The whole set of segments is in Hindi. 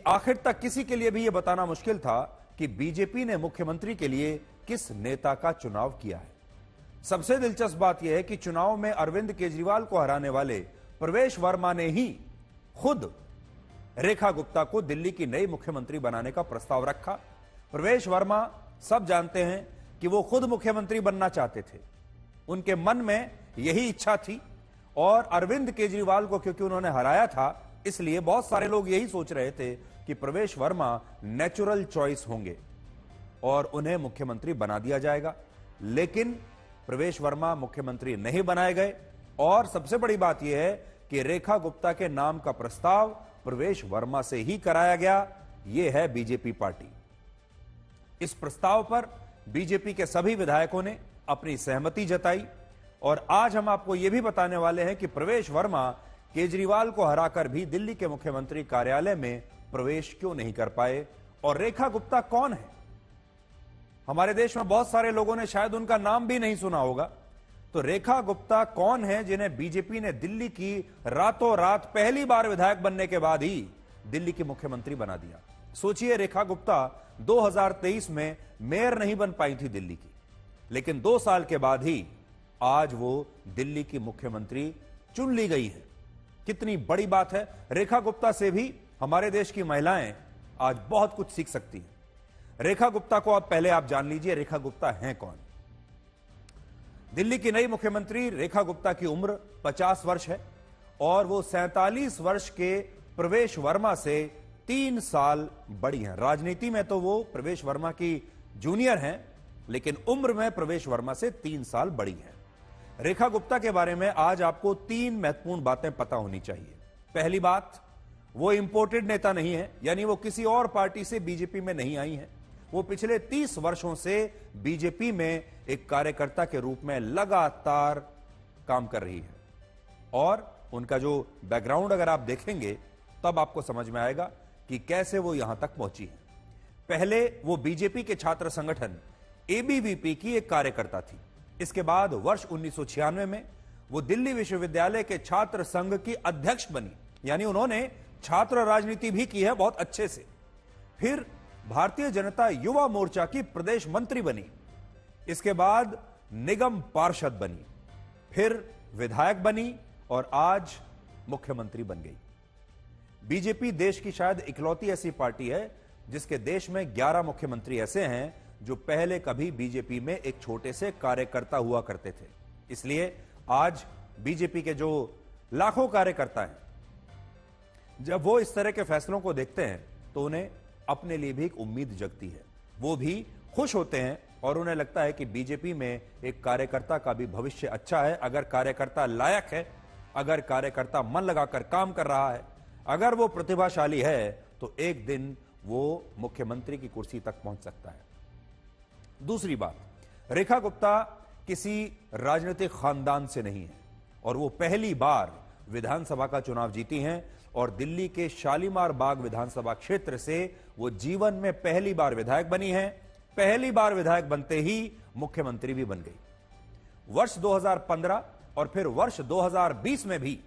आखिर तक किसी के लिए भी यह बताना मुश्किल था कि बीजेपी ने मुख्यमंत्री के लिए किस नेता का चुनाव किया है। सबसे दिलचस्प बात यह है कि चुनाव में अरविंद केजरीवाल को हराने वाले प्रवेश वर्मा ने ही खुद रेखा गुप्ता को दिल्ली की नई मुख्यमंत्री बनाने का प्रस्ताव रखा। प्रवेश वर्मा सब जानते हैं कि वो खुद मुख्यमंत्री बनना चाहते थे, उनके मन में यही इच्छा थी और अरविंद केजरीवाल को क्योंकि उन्होंने हराया था, इसलिए बहुत सारे लोग यही सोच रहे थे कि प्रवेश वर्मा नेचुरल चॉइस होंगे और उन्हें मुख्यमंत्री बना दिया जाएगा। लेकिन प्रवेश वर्मा मुख्यमंत्री नहीं बनाए गए और सबसे बड़ी बात यह है कि रेखा गुप्ता के नाम का प्रस्ताव प्रवेश वर्मा से ही कराया गया। यह है बीजेपी पार्टी। इस प्रस्ताव पर बीजेपी के सभी विधायकों ने अपनी सहमति जताई और आज हम आपको यह भी बताने वाले हैं कि प्रवेश वर्मा केजरीवाल को हराकर भी दिल्ली के मुख्यमंत्री कार्यालय में प्रवेश क्यों नहीं कर पाए और रेखा गुप्ता कौन है। हमारे देश में बहुत सारे लोगों ने शायद उनका नाम भी नहीं सुना होगा। तो रेखा गुप्ता कौन है जिन्हें बीजेपी ने दिल्ली की रातों रात पहली बार विधायक बनने के बाद ही दिल्ली की मुख्यमंत्री बना दिया। सोचिए, रेखा गुप्ता 2023 में मेयर नहीं बन पाई थी दिल्ली की, लेकिन 2 साल के बाद ही आज वो दिल्ली की मुख्यमंत्री चुन ली गई है। कितनी बड़ी बात है। रेखा गुप्ता से भी हमारे देश की महिलाएं आज बहुत कुछ सीख सकती हैं। रेखा गुप्ता को अब पहले आप जान लीजिए, रेखा गुप्ता हैं कौन। दिल्ली की नई मुख्यमंत्री रेखा गुप्ता की उम्र 50 वर्ष है और वो 47 वर्ष के प्रवेश वर्मा से 3 साल बड़ी हैं। राजनीति में तो वो प्रवेश वर्मा की जूनियर हैं, लेकिन उम्र में प्रवेश वर्मा से 3 साल बड़ी हैं। रेखा गुप्ता के बारे में आज आपको 3 महत्वपूर्ण बातें पता होनी चाहिए। पहली बात, वो इंपोर्टेड नेता नहीं है, यानी वो किसी और पार्टी से बीजेपी में नहीं आई हैं। वो पिछले 30 वर्षों से बीजेपी में एक कार्यकर्ता के रूप में लगातार काम कर रही है और उनका जो बैकग्राउंड अगर आप देखेंगे तब आपको समझ में आएगा कि कैसे वो यहां तक पहुंची है। पहले वो बीजेपी के छात्र संगठन एबीवीपी की एक कार्यकर्ता थी। इसके बाद वर्ष 1996 में वो दिल्ली विश्वविद्यालय के छात्र संघ की अध्यक्ष बनी, यानी उन्होंने छात्र राजनीति भी की है बहुत अच्छे से। फिर भारतीय जनता युवा मोर्चा की प्रदेश मंत्री बनी, इसके बाद निगम पार्षद बनी, फिर विधायक बनी और आज मुख्यमंत्री बन गई। बीजेपी देश की शायद इकलौती ऐसी पार्टी है जिसके देश में 11 मुख्यमंत्री ऐसे हैं जो पहले कभी बीजेपी में एक छोटे से कार्यकर्ता हुआ करते थे। इसलिए आज बीजेपी के जो लाखों कार्यकर्ता हैं, जब वो इस तरह के फैसलों को देखते हैं तो उन्हें अपने लिए भी एक उम्मीद जगती है। वो भी खुश होते हैं और उन्हें लगता है कि बीजेपी में एक कार्यकर्ता का भी भविष्य अच्छा है। अगर कार्यकर्ता लायक है, अगर कार्यकर्ता मन लगाकर काम कर रहा है, अगर वो प्रतिभाशाली है, तो एक दिन वो मुख्यमंत्री की कुर्सी तक पहुंच सकता है। दूसरी बात, रेखा गुप्ता किसी राजनीतिक खानदान से नहीं है और वो पहली बार विधानसभा का चुनाव जीती हैं और दिल्ली के शालीमार बाग विधानसभा क्षेत्र से वो जीवन में पहली बार विधायक बनी हैं। पहली बार विधायक बनते ही मुख्यमंत्री भी बन गई। वर्ष 2015 और फिर वर्ष 2020 में भी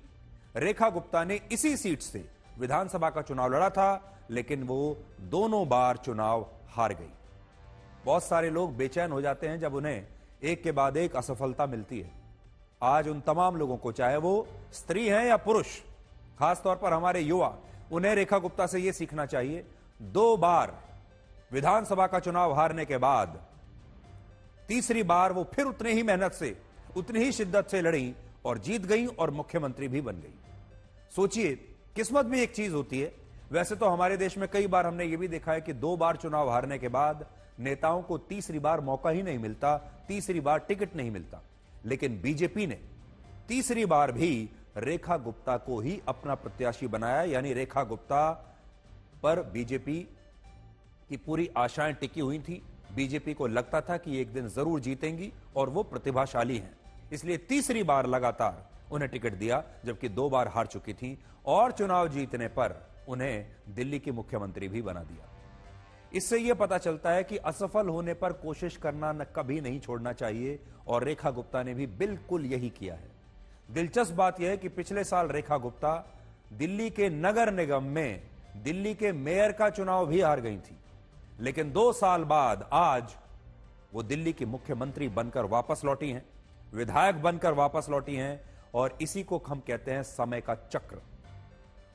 रेखा गुप्ता ने इसी सीट से विधानसभा का चुनाव लड़ा था, लेकिन वो दोनों बार चुनाव हार गई। बहुत सारे लोग बेचैन हो जाते हैं जब उन्हें एक के बाद एक असफलता मिलती है। आज उन तमाम लोगों को, चाहे वो स्त्री हैं या पुरुष, खासतौर पर हमारे युवा, उन्हें रेखा गुप्ता से यह सीखना चाहिए। 2 बार विधानसभा का चुनाव हारने के बाद तीसरी बार वो फिर उतने ही मेहनत से, उतनी ही शिद्दत से लड़ी और जीत गई और मुख्यमंत्री भी बन गई। सोचिए, किस्मत भी एक चीज होती है। वैसे तो हमारे देश में कई बार हमने यह भी देखा है कि 2 बार चुनाव हारने के बाद नेताओं को तीसरी बार मौका ही नहीं मिलता, तीसरी बार टिकट नहीं मिलता। लेकिन बीजेपी ने तीसरी बार भी रेखा गुप्ता को ही अपना प्रत्याशी बनाया, यानी रेखा गुप्ता पर बीजेपी की पूरी आशाएं टिकी हुई थी। बीजेपी को लगता था कि एक दिन जरूर जीतेंगी और वो प्रतिभाशाली हैं, इसलिए तीसरी बार लगातार उन्हें टिकट दिया, जबकि 2 बार हार चुकी थी और चुनाव जीतने पर उन्हें दिल्ली की मुख्यमंत्री भी बना दिया। इससे यह पता चलता है कि असफल होने पर कोशिश करना कभी नहीं छोड़ना चाहिए और रेखा गुप्ता ने भी बिल्कुल यही किया है। दिलचस्प बात यह है कि पिछले साल रेखा गुप्ता दिल्ली के नगर निगम में दिल्ली के मेयर का चुनाव भी हार गई थी, लेकिन 2 साल बाद आज वो दिल्ली की मुख्यमंत्री बनकर वापस लौटी हैं, विधायक बनकर वापस लौटी हैं। और इसी को हम कहते हैं समय का चक्र।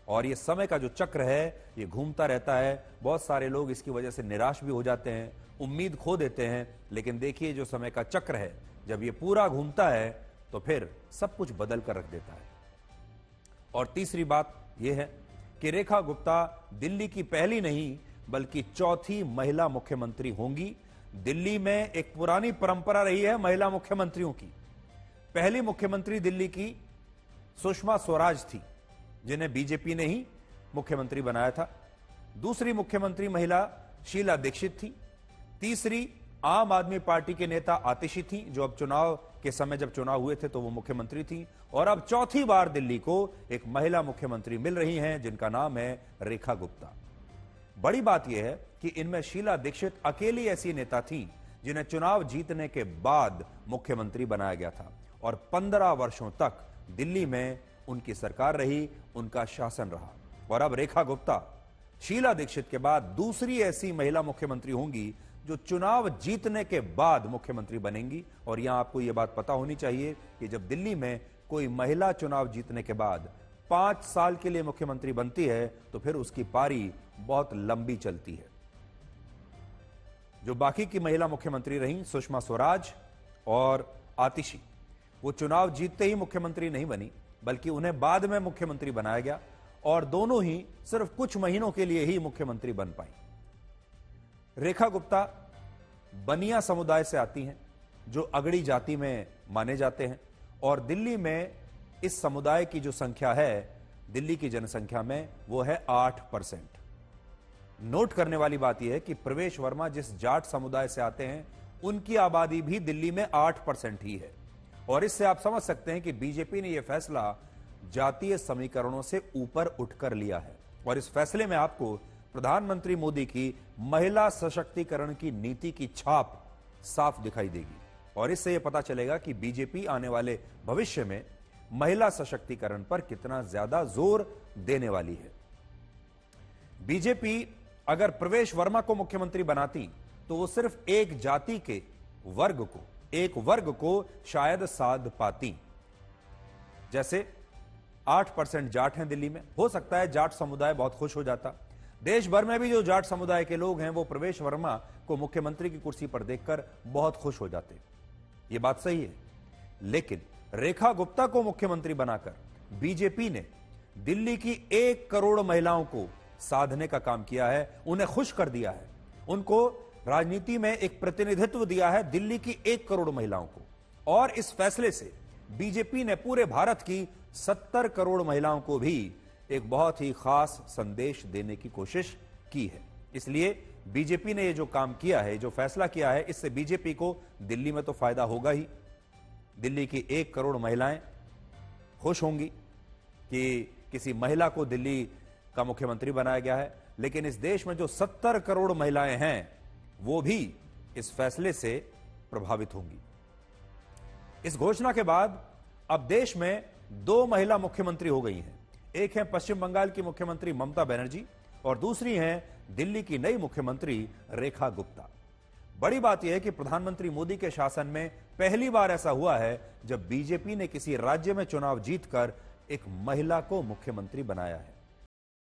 और ये समय का जो चक्र है ये घूमता रहता है। बहुत सारे लोग इसकी वजह से निराश भी हो जाते हैं, उम्मीद खो देते हैं, लेकिन देखिए जो समय का चक्र है जब ये पूरा घूमता है तो फिर सब कुछ बदल कर रख देता है। और तीसरी बात यह है कि रेखा गुप्ता दिल्ली की पहली नहीं बल्कि चौथी महिला मुख्यमंत्री होंगी। दिल्ली में एक पुरानी परंपरा रही है महिला मुख्यमंत्रियों की। पहली मुख्यमंत्री दिल्ली की सुषमा स्वराज थी, जिन्हें बीजेपी ने ही मुख्यमंत्री बनाया था। दूसरी मुख्यमंत्री महिला शीला दीक्षित थी। तीसरी आम आदमी पार्टी के नेता आतिशी थी, जो अब चुनाव के समय जब चुनाव हुए थे तो वो मुख्यमंत्री थी। और अब चौथी बार दिल्ली को एक महिला मुख्यमंत्री मिल रही हैं, जिनका नाम है रेखा गुप्ता। बड़ी बात यह है कि इनमें शीला दीक्षित अकेली ऐसी नेता थी जिन्हें चुनाव जीतने के बाद मुख्यमंत्री बनाया गया था और 15 वर्षों तक दिल्ली में उनकी सरकार रही, उनका शासन रहा। और अब रेखा गुप्ता शीला दीक्षित के बाद दूसरी ऐसी महिला मुख्यमंत्री होंगी जो चुनाव जीतने के बाद मुख्यमंत्री बनेंगी। और यहां आपको यह बात पता होनी चाहिए कि जब दिल्ली में कोई महिला चुनाव जीतने के बाद 5 साल के लिए मुख्यमंत्री बनती है तो फिर उसकी पारी बहुत लंबी चलती है। जो बाकी की महिला मुख्यमंत्री रहीं, सुषमा स्वराज और आतिशी, वो चुनाव जीतते ही मुख्यमंत्री नहीं बनी, बल्कि उन्हें बाद में मुख्यमंत्री बनाया गया और दोनों ही सिर्फ कुछ महीनों के लिए ही मुख्यमंत्री बन पाई। रेखा गुप्ता बनिया समुदाय से आती हैं, जो अगड़ी जाति में माने जाते हैं। और दिल्ली में इस समुदाय की जो संख्या है, दिल्ली की जनसंख्या में, वो है 8%। नोट करने वाली बात यह है कि प्रवेश वर्मा जिस जाट समुदाय से आते हैं, उनकी आबादी भी दिल्ली में 8% ही है। और इससे आप समझ सकते हैं कि बीजेपी ने यह फैसला जातीय समीकरणों से ऊपर उठकर लिया है। और इस फैसले में आपको प्रधानमंत्री मोदी की महिला सशक्तिकरण की नीति की छाप साफ दिखाई देगी। और इससे यह पता चलेगा कि बीजेपी आने वाले भविष्य में महिला सशक्तिकरण पर कितना ज्यादा जोर देने वाली है। बीजेपी अगर प्रवेश वर्मा को मुख्यमंत्री बनाती तो वो सिर्फ एक जाति के एक वर्ग को शायद साध पाती। जैसे 8% जाट हैं दिल्ली में, हो सकता है जाट समुदाय बहुत खुश हो जाता। देश भर में भी जो जाट समुदाय के लोग हैं वो प्रवेश वर्मा को मुख्यमंत्री की कुर्सी पर देखकर बहुत खुश हो जाते। ये बात सही है, लेकिन रेखा गुप्ता को मुख्यमंत्री बनाकर बीजेपी ने दिल्ली की 1 करोड़ महिलाओं को साधने का काम किया है, उन्हें खुश कर दिया है, उनको राजनीति में एक प्रतिनिधित्व दिया है दिल्ली की 1 करोड़ महिलाओं को। और इस फैसले से बीजेपी ने पूरे भारत की 70 करोड़ महिलाओं को भी एक बहुत ही खास संदेश देने की कोशिश की है। इसलिए बीजेपी ने ये जो काम किया है, जो फैसला किया है, इससे बीजेपी को दिल्ली में तो फायदा होगा ही। दिल्ली की 1 करोड़ महिलाएं खुश होंगी कि किसी महिला को दिल्ली का मुख्यमंत्री बनाया गया है, लेकिन इस देश में जो 70 करोड़ महिलाएं हैं वो भी इस फैसले से प्रभावित होंगी। इस घोषणा के बाद अब देश में 2 महिला मुख्यमंत्री हो गई हैं। एक है पश्चिम बंगाल की मुख्यमंत्री ममता बनर्जी और दूसरी हैं दिल्ली की नई मुख्यमंत्री रेखा गुप्ता। बड़ी बात यह है कि प्रधानमंत्री मोदी के शासन में पहली बार ऐसा हुआ है जब बीजेपी ने किसी राज्य में चुनाव जीतकर एक महिला को मुख्यमंत्री बनाया है।